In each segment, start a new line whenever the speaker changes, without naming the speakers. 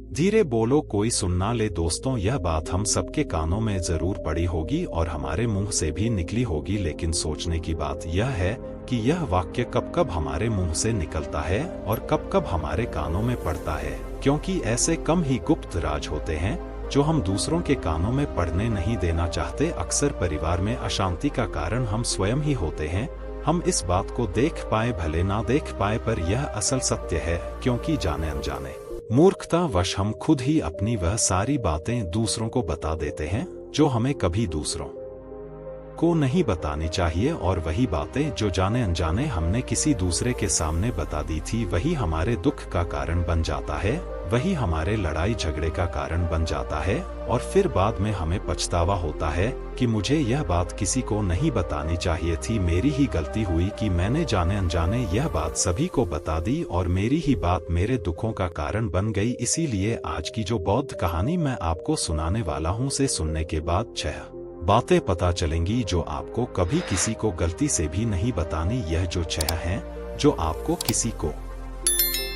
धीरे बोलो, कोई सुन ना ले। दोस्तों, यह बात हम सबके कानों में जरूर पड़ी होगी और हमारे मुंह से भी निकली होगी, लेकिन सोचने की बात यह है कि यह वाक्य कब कब हमारे मुंह से निकलता है और कब कब हमारे कानों में पड़ता है, क्योंकि ऐसे कम ही गुप्त राज होते हैं जो हम दूसरों के कानों में पड़ने नहीं देना चाहते। अक्सर परिवार में अशांति का कारण हम स्वयं ही होते हैं। हम इस बात को देख पाए भले ना देख पाए, पर यह असल सत्य है, क्योंकि जाने अनजाने मूर्खतावश हम खुद ही अपनी वह सारी बातें दूसरों को बता देते हैं जो हमें कभी दूसरों को नहीं बतानी चाहिए, और वही बातें जो जाने अनजाने हमने किसी दूसरे के सामने बता दी थी, वही हमारे दुख का कारण बन जाता है, वही हमारे लड़ाई झगड़े का कारण बन जाता है। और फिर बाद में हमें पछतावा होता है कि मुझे यह बात किसी को नहीं बतानी चाहिए थी, मेरी ही गलती हुई कि मैंने जाने अनजाने यह बात सभी को बता दी और मेरी ही बात मेरे दुखों का कारण बन गई। इसीलिए आज की जो बौद्ध कहानी मैं आपको सुनाने वाला हूँ, से सुनने के बाद 6 बातें पता चलेंगी जो आपको कभी किसी को गलती से भी नहीं बतानी। यह जो 6 हैं जो आपको किसी को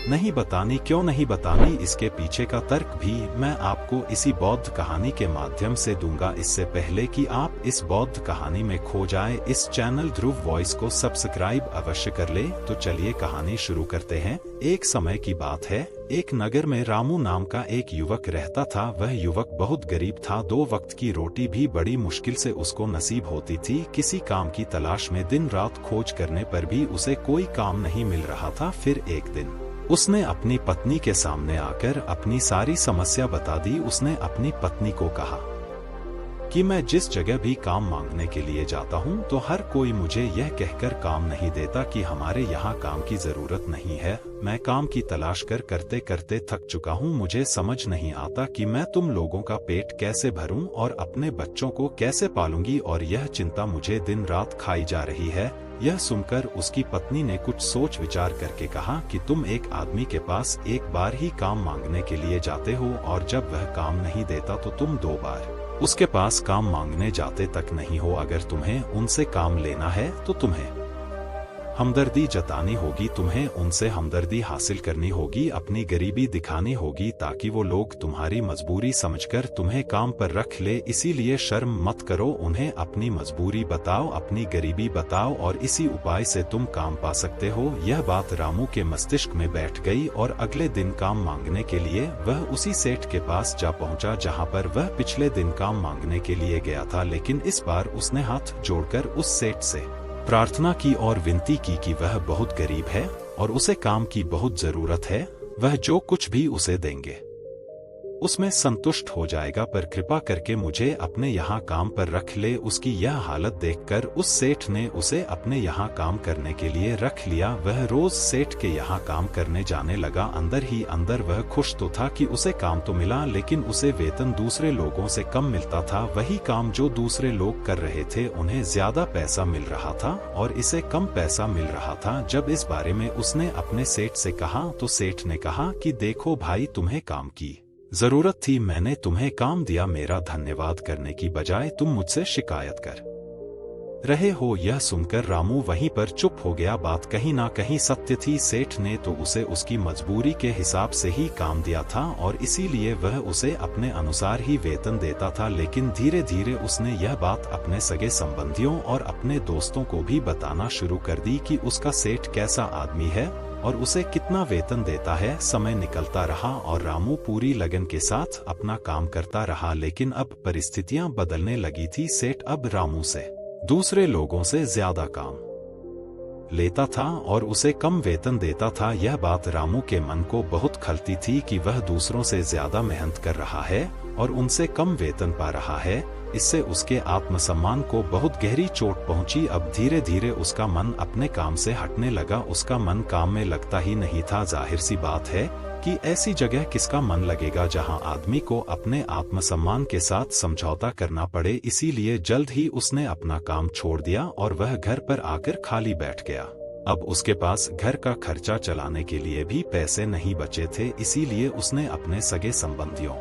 नहीं बतानी, क्यों नहीं बतानी, इसके पीछे का तर्क भी मैं आपको इसी बौद्ध कहानी के माध्यम से दूंगा। इससे पहले कि आप इस बौद्ध कहानी में खो जाए, इस चैनल ध्रुव वॉइस को सब्सक्राइब अवश्य कर ले। तो चलिए कहानी शुरू करते हैं। एक समय की बात है, एक नगर में रामू नाम का एक युवक रहता था। वह युवक बहुत गरीब था, 2 वक्त की रोटी भी बड़ी मुश्किल से उसको नसीब होती थी। किसी काम की तलाश में दिन रात खोज करने पर भी उसे कोई काम नहीं मिल रहा था। फिर एक दिन उसने अपनी पत्नी के सामने आकर अपनी सारी समस्या बता दी। उसने अपनी पत्नी को कहा कि मैं जिस जगह भी काम मांगने के लिए जाता हूं, तो हर कोई मुझे यह कहकर काम नहीं देता कि हमारे यहाँ काम की जरूरत नहीं है। मैं काम की तलाश करते करते थक चुका हूँ। मुझे समझ नहीं आता कि मैं तुम लोगों का पेट कैसे भरूं और अपने बच्चों को कैसे पालूंगी, और यह चिंता मुझे दिन रात खाई जा रही है। यह सुनकर उसकी पत्नी ने कुछ सोच विचार करके कहा कि तुम एक आदमी के पास एक बार ही काम मांगने के लिए जाते हो, और जब वह काम नहीं देता तो तुम 2 बार उसके पास काम मांगने जाते तक नहीं हो। अगर तुम्हें उनसे काम लेना है तो तुम्हें हमदर्दी जतानी होगी, तुम्हें उनसे हमदर्दी हासिल करनी होगी, अपनी गरीबी दिखानी होगी, ताकि वो लोग तुम्हारी मजबूरी समझकर तुम्हें काम पर रख ले। इसीलिए शर्म मत करो, उन्हें अपनी मजबूरी बताओ, अपनी गरीबी बताओ, और इसी उपाय से तुम काम पा सकते हो। यह बात रामू के मस्तिष्क में बैठ गई और अगले दिन काम मांगने के लिए वह उसी सेठ के पास जा पहुंचा जहां पर वह पिछले दिन काम मांगने के लिए गया था। लेकिन इस बार उसने हाथ जोड़कर उस सेठ से प्रार्थना की और विनती की कि वह बहुत गरीब है और उसे काम की बहुत जरूरत है। वह जो कुछ भी उसे देंगे उसमें संतुष्ट हो जाएगा, पर कृपा करके मुझे अपने यहाँ काम पर रख ले। उसकी यह हालत देखकर उस सेठ ने उसे अपने यहाँ काम करने के लिए रख लिया। वह रोज सेठ के यहाँ काम करने जाने लगा। अंदर ही अंदर वह खुश तो था कि उसे काम तो मिला, लेकिन उसे वेतन दूसरे लोगों से कम मिलता था। वही काम जो दूसरे लोग कर रहे थे, उन्हें ज्यादा पैसा मिल रहा था और इसे कम पैसा मिल रहा था। जब इस बारे में उसने अपने सेठ से कहा तो सेठ ने कहा कि देखो भाई, तुम्हें काम की जरूरत थी, मैंने तुम्हें काम दिया। मेरा धन्यवाद करने की बजाय तुम मुझसे शिकायत कर रहे हो। यह सुनकर रामू वहीं पर चुप हो गया। बात कहीं ना कहीं सत्य थी। सेठ ने तो उसे उसकी मजबूरी के हिसाब से ही काम दिया था और इसीलिए वह उसे अपने अनुसार ही वेतन देता था। लेकिन धीरे धीरे उसने यह बात अपने सगे संबंधियों और अपने दोस्तों को भी बताना शुरू कर दी कि उसका सेठ कैसा आदमी है और उसे कितना वेतन देता है। समय निकलता रहा और रामू पूरी लगन के साथ अपना काम करता रहा, लेकिन अब परिस्थितियां बदलने लगी थी। सेठ अब रामू से दूसरे लोगों से ज्यादा काम लेता था और उसे कम वेतन देता था। यह बात रामू के मन को बहुत खलती थी कि वह दूसरों से ज्यादा मेहनत कर रहा है और उनसे कम वेतन पा रहा है। इससे उसके आत्मसम्मान को बहुत गहरी चोट पहुंची। अब धीरे धीरे उसका मन अपने काम से हटने लगा। उसका मन काम में लगता ही नहीं था। जाहिर सी बात है कि ऐसी जगह किसका मन लगेगा जहां आदमी को अपने आत्मसम्मान के साथ समझौता करना पड़े। इसीलिए जल्द ही उसने अपना काम छोड़ दिया और वह घर पर आकर खाली बैठ गया। अब उसके पास घर का खर्चा चलाने के लिए भी पैसे नहीं बचे थे। इसीलिए उसने अपने सगे संबंधियों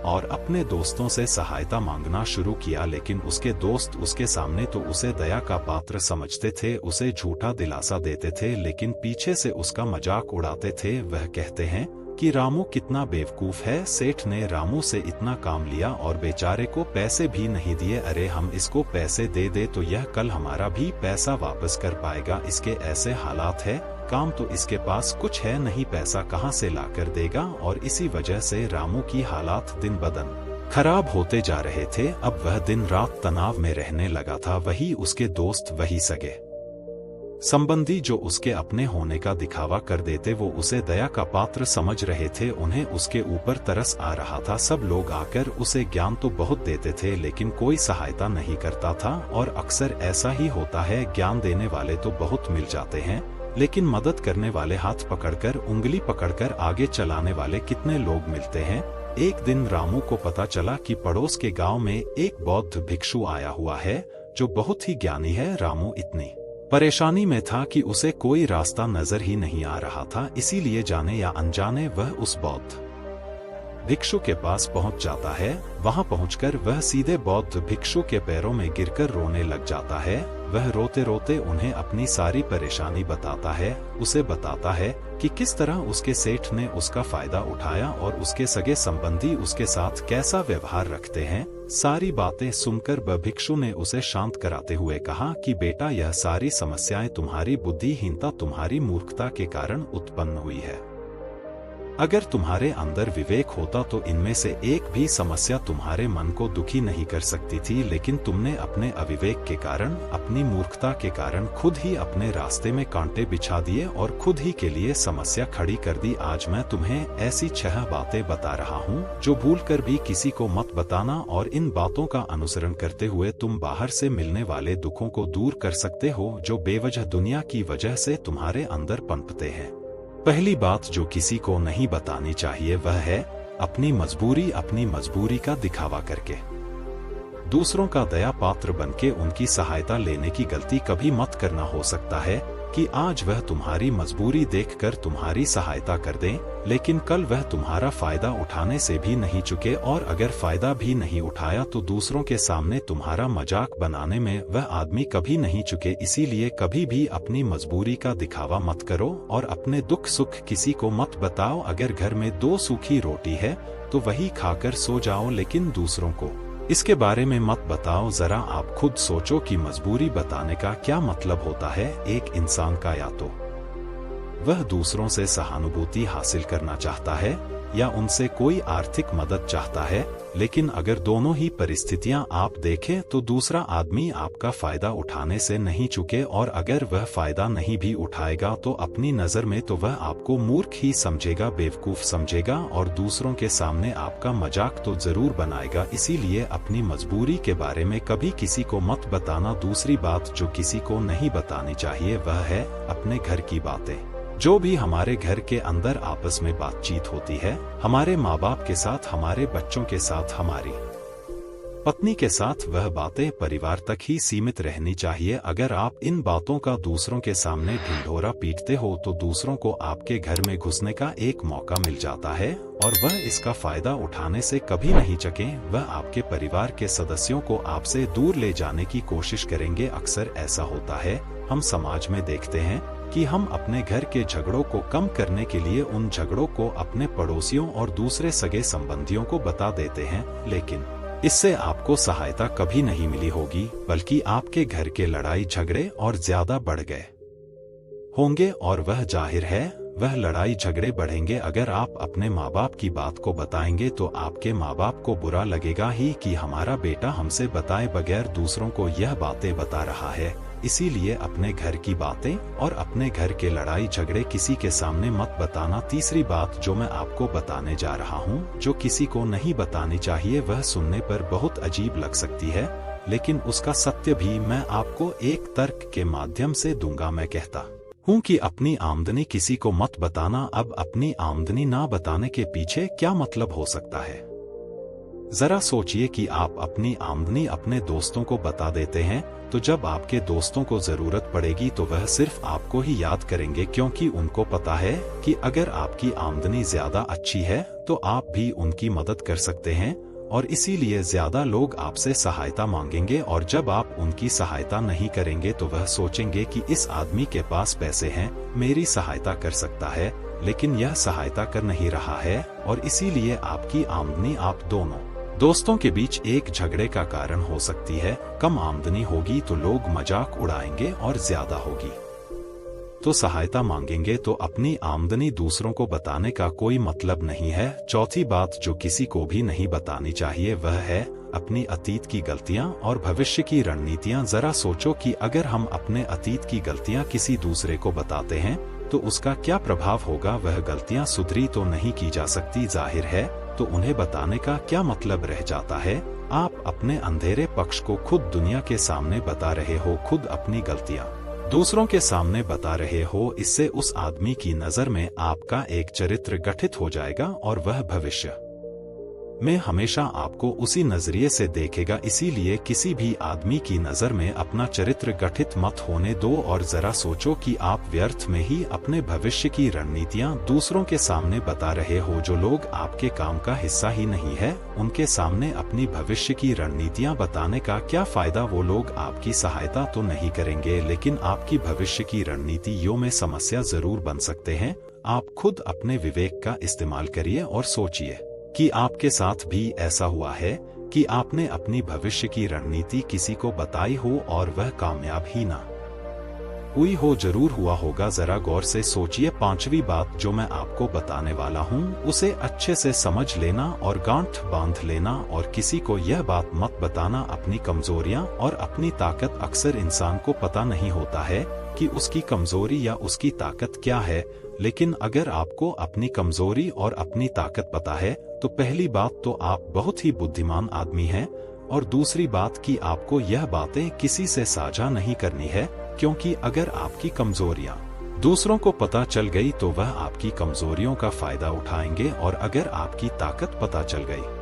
और अपने दोस्तों से सहायता मांगना शुरू किया। लेकिन उसके दोस्त उसके सामने तो उसे दया का पात्र समझते थे, उसे झूठा दिलासा देते थे, लेकिन पीछे से उसका मजाक उड़ाते थे। वह कहते हैं कि रामू कितना बेवकूफ है। सेठ ने रामू से इतना काम लिया और बेचारे को पैसे भी नहीं दिए। अरे हम इसको पैसे दे दे तो यह कल हमारा भी पैसा वापस कर पाएगा, इसके ऐसे हालात है, काम तो इसके पास कुछ है नहीं, पैसा कहाँ से ला कर देगा। और इसी वजह से रामू की हालात दिन ब दिन खराब होते जा रहे थे। अब वह दिन रात तनाव में रहने लगा था। वही उसके दोस्त, वही सगे संबंधी जो उसके अपने होने का दिखावा कर देते, वो उसे दया का पात्र समझ रहे थे। उन्हें उसके ऊपर तरस आ रहा था। सब लोग आकर उसे ज्ञान तो बहुत देते थे लेकिन कोई सहायता नहीं करता था। और अक्सर ऐसा ही होता है, ज्ञान देने वाले तो बहुत मिल जाते हैं लेकिन मदद करने वाले हाथ पकड़कर, उंगली पकड़कर आगे चलाने वाले कितने लोग मिलते हैं। एक दिन रामू को पता चला कि पड़ोस के गांव में एक बौद्ध भिक्षु आया हुआ है जो बहुत ही ज्ञानी है। रामू इतनी परेशानी में था कि उसे कोई रास्ता नजर ही नहीं आ रहा था, इसीलिए जाने या अनजाने वह उस बौद्ध भिक्षु के पास पहुंच जाता है। वहां पहुंचकर वह सीधे बौद्ध भिक्षु के पैरों में गिरकर रोने लग जाता है। वह रोते रोते उन्हें अपनी सारी परेशानी बताता है। उसे बताता है कि किस तरह उसके सेठ ने उसका फायदा उठाया और उसके सगे संबंधी उसके साथ कैसा व्यवहार रखते हैं। सारी बातें सुनकर वह भिक्षु ने उसे शांत कराते हुए कहा कि बेटा, यह सारी समस्याएं तुम्हारी बुद्धिहीनता, तुम्हारी मूर्खता के कारण उत्पन्न हुई है। अगर तुम्हारे अंदर विवेक होता तो इनमें से एक भी समस्या तुम्हारे मन को दुखी नहीं कर सकती थी, लेकिन तुमने अपने अविवेक के कारण, अपनी मूर्खता के कारण खुद ही अपने रास्ते में कांटे बिछा दिए और खुद ही के लिए समस्या खड़ी कर दी। आज मैं तुम्हें ऐसी 6 बातें बता रहा हूँ जो भूलकर भी किसी को मत बताना, और इन बातों का अनुसरण करते हुए तुम बाहर से मिलने वाले दुखों को दूर कर सकते हो जो बेवजह दुनिया की वजह से तुम्हारे अंदर पनपते हैं। पहली बात जो किसी को नहीं बतानी चाहिए वह है अपनी मजबूरी का दिखावा करके दूसरों का दया पात्र बनके उनकी सहायता लेने की गलती कभी मत करना। हो सकता है कि आज वह तुम्हारी मजबूरी देखकर तुम्हारी सहायता कर दें, लेकिन कल वह तुम्हारा फायदा उठाने से भी नहीं चुके, और अगर फायदा भी नहीं उठाया तो दूसरों के सामने तुम्हारा मजाक बनाने में वह आदमी कभी नहीं चुके। इसीलिए कभी भी अपनी मजबूरी का दिखावा मत करो और अपने दुख सुख किसी को मत बताओ। अगर घर में 2 सूखी रोटी है तो वही खाकर सो जाओ, लेकिन दूसरों को इसके बारे में मत बताओ। जरा आप खुद सोचो कि मजबूरी बताने का क्या मतलब होता है। एक इंसान का या तो वह दूसरों से सहानुभूति हासिल करना चाहता है या उनसे कोई आर्थिक मदद चाहता है, लेकिन अगर दोनों ही परिस्थितियां आप देखें तो दूसरा आदमी आपका फायदा उठाने से नहीं चुके, और अगर वह फायदा नहीं भी उठाएगा तो अपनी नजर में तो वह आपको मूर्ख ही समझेगा, बेवकूफ समझेगा, और दूसरों के सामने आपका मजाक तो जरूर बनाएगा। इसीलिए अपनी मजबूरी के बारे में कभी किसी को मत बताना। दूसरी बात जो किसी को नहीं बतानी चाहिए वह है अपने घर की बातें। जो भी हमारे घर के अंदर आपस में बातचीत होती है, हमारे माँ बाप के साथ, हमारे बच्चों के साथ, हमारी पत्नी के साथ, वह बातें परिवार तक ही सीमित रहनी चाहिए। अगर आप इन बातों का दूसरों के सामने ढिंढोरा पीटते हो तो दूसरों को आपके घर में घुसने का एक मौका मिल जाता है और वह इसका फायदा उठाने से कभी नहीं चके। वह आपके परिवार के सदस्यों को आपसे दूर ले जाने की कोशिश करेंगे। अक्सर ऐसा होता है, हम समाज में देखते हैं कि हम अपने घर के झगड़ों को कम करने के लिए उन झगड़ों को अपने पड़ोसियों और दूसरे सगे संबंधियों को बता देते हैं, लेकिन इससे आपको सहायता कभी नहीं मिली होगी, बल्कि आपके घर के लड़ाई झगड़े और ज्यादा बढ़ गए होंगे। और वह जाहिर है, वह लड़ाई झगड़े बढ़ेंगे। अगर आप अपने माँ बाप की बात को बताएंगे तो आपके माँ बाप को बुरा लगेगा ही कि हमारा बेटा हमसे बताए बगैर दूसरों को यह बातें बता रहा है। इसीलिए अपने घर की बातें और अपने घर के लड़ाई झगड़े किसी के सामने मत बताना। तीसरी बात जो मैं आपको बताने जा रहा हूँ, जो किसी को नहीं बतानी चाहिए, वह सुनने पर बहुत अजीब लग सकती है, लेकिन उसका सत्य भी मैं आपको एक तर्क के माध्यम से दूंगा। मैं कहता हूँ कि अपनी आमदनी किसी को मत बताना। अब अपनी आमदनी ना बताने के पीछे क्या मतलब हो सकता है? जरा सोचिए कि आप अपनी आमदनी अपने दोस्तों को बता देते हैं, तो जब आपके दोस्तों को जरूरत पड़ेगी तो वह सिर्फ आपको ही याद करेंगे, क्योंकि उनको पता है कि अगर आपकी आमदनी ज्यादा अच्छी है तो आप भी उनकी मदद कर सकते हैं। और इसीलिए ज्यादा लोग आपसे सहायता मांगेंगे, और जब आप उनकी सहायता नहीं करेंगे तो वह सोचेंगे कि इस आदमी के पास पैसे हैं, मेरी सहायता कर सकता है, लेकिन यह सहायता कर नहीं रहा है, और इसीलिए आपकी आमदनी आप दोनों दोस्तों के बीच एक झगड़े का कारण हो सकती है। कम आमदनी होगी तो लोग मजाक उड़ाएंगे, और ज्यादा होगी तो सहायता मांगेंगे, तो अपनी आमदनी दूसरों को बताने का कोई मतलब नहीं है। चौथी बात जो किसी को भी नहीं बतानी चाहिए वह है अपनी अतीत की गलतियां और भविष्य की रणनीतियां। जरा सोचो कि अगर हम अपने अतीत की गलतियां किसी दूसरे को बताते हैं तो उसका क्या प्रभाव होगा। वह गलतियां सुधरी तो नहीं की जा सकती, जाहिर है, तो उन्हें बताने का क्या मतलब रह जाता है। आप अपने अंधेरे पक्ष को खुद दुनिया के सामने बता रहे हो, खुद अपनी गलतियां दूसरों के सामने बता रहे हो। इससे उस आदमी की नजर में आपका एक चरित्र गठित हो जाएगा और वह भविष्य में हमेशा आपको उसी नजरिए से देखेगा। इसीलिए किसी भी आदमी की नजर में अपना चरित्र गठित मत होने दो, और जरा सोचो कि आप व्यर्थ में ही अपने भविष्य की रणनीतियां दूसरों के सामने बता रहे हो। जो लोग आपके काम का हिस्सा ही नहीं है, उनके सामने अपनी भविष्य की रणनीतियां बताने का क्या फायदा। वो लोग आपकी सहायता तो नहीं करेंगे, लेकिन आपकी भविष्य की रणनीतियों में समस्या जरूर बन सकते हैं। आप खुद अपने विवेक का इस्तेमाल करिए और सोचिए कि आपके साथ भी ऐसा हुआ है कि आपने अपनी भविष्य की रणनीति किसी को बताई हो और वह कामयाब ही ना हुई हो। जरूर हुआ होगा, जरा गौर से सोचिए। पांचवी बात जो मैं आपको बताने वाला हूँ उसे अच्छे से समझ लेना और गांठ बांध लेना, और किसी को यह बात मत बताना अपनी कमजोरियां और अपनी ताकत। अक्सर इंसान को पता नहीं होता है कि उसकी कमजोरी या उसकी ताकत क्या है, लेकिन अगर आपको अपनी कमजोरी और अपनी ताकत पता है तो पहली बात तो आप बहुत ही बुद्धिमान आदमी हैं, और दूसरी बात कि आपको यह बातें किसी से साझा नहीं करनी है, क्योंकि अगर आपकी कमजोरियां दूसरों को पता चल गई तो वह आपकी कमजोरियों का फायदा उठाएंगे, और अगर आपकी ताकत पता चल गई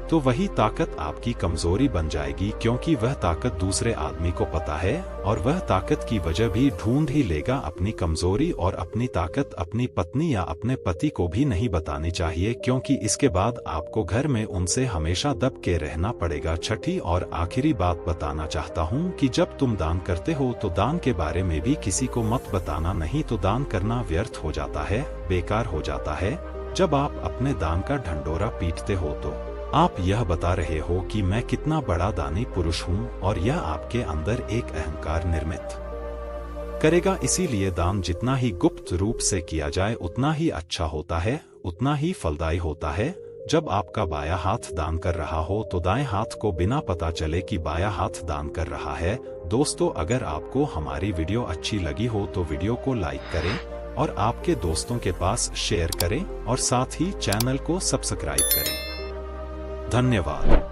तो वही ताकत आपकी कमजोरी बन जाएगी, क्योंकि वह ताकत दूसरे आदमी को पता है, और वह ताकत की वजह भी ढूंढ ही लेगा। अपनी कमजोरी और अपनी ताकत अपनी पत्नी या अपने पति को भी नहीं बतानी चाहिए, क्योंकि इसके बाद आपको घर में उनसे हमेशा दब के रहना पड़ेगा। छठी और आखिरी बात बताना चाहता हूँ कि जब तुम दान करते हो तो दान के बारे में भी किसी को मत बताना, नहीं तो दान करना व्यर्थ हो जाता है, बेकार हो जाता है। जब आप अपने दान का ढंढोरा पीटते हो तो आप यह बता रहे हो कि मैं कितना बड़ा दानी पुरुष हूँ, और यह आपके अंदर एक अहंकार निर्मित करेगा। इसीलिए दान जितना ही गुप्त रूप से किया जाए उतना ही अच्छा होता है, उतना ही फलदायी होता है। जब आपका बायां हाथ दान कर रहा हो तो दाएं हाथ को बिना पता चले कि बायां हाथ दान कर रहा है। दोस्तों, अगर आपको हमारी वीडियो अच्छी लगी हो तो वीडियो को लाइक करें और आपके दोस्तों के पास शेयर करें, और साथ ही चैनल को सब्सक्राइब करें। धन्यवाद।